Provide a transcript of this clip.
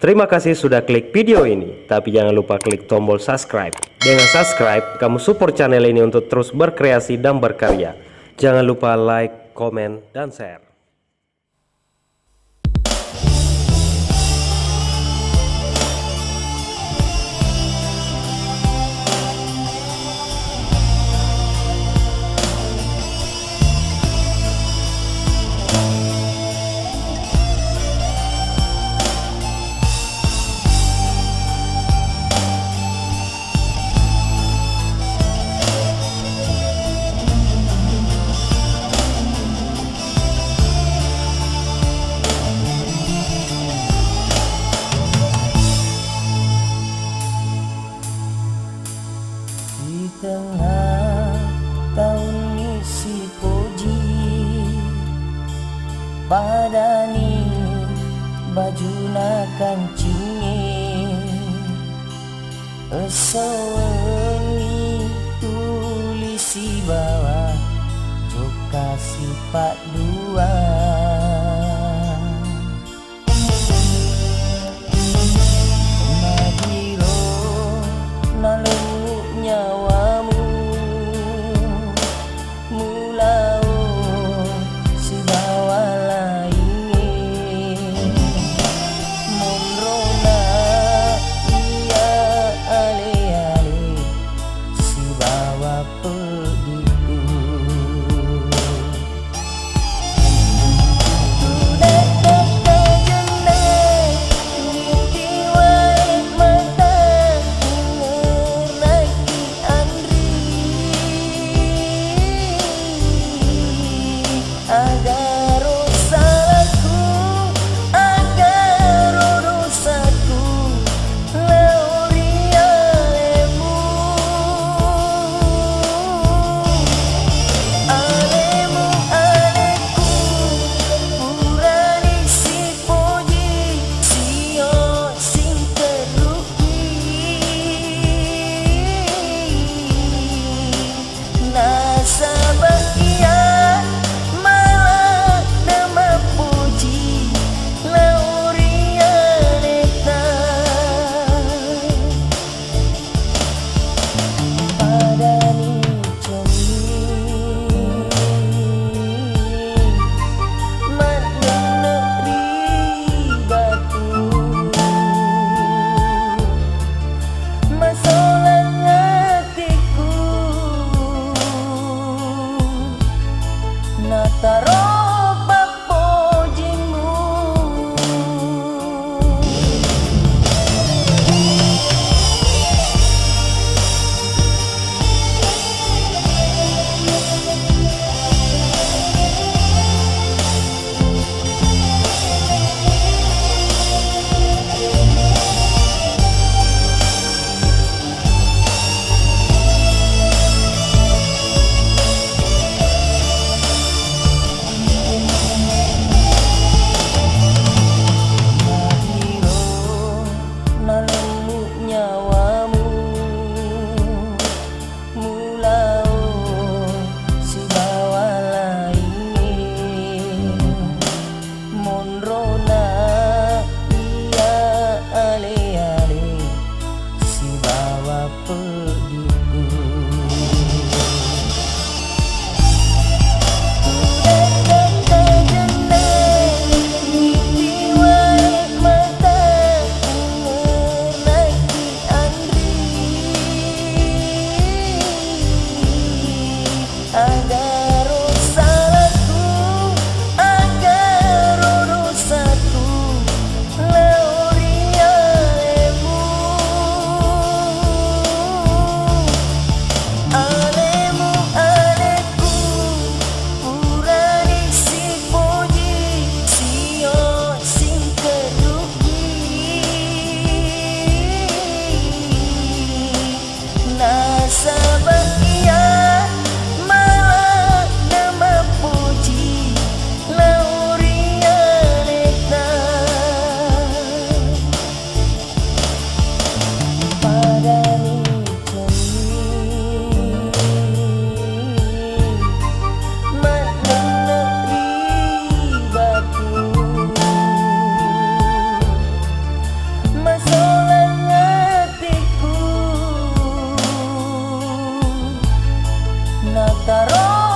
Terima kasih sudah klik video ini, tapi jangan lupa klik tombol subscribe. Dengan subscribe, kamu support channel ini untuk terus berkreasi dan berkarya. Jangan lupa like, komen, dan share. Di tengah tahun isi puji, badani baju na kancingi, esaweni tulisi bawah joka sifat dua. Madiro nalemu nyawamu, mulau sibawa lain, monrona ia ale-ale sibawa pediku. Nataro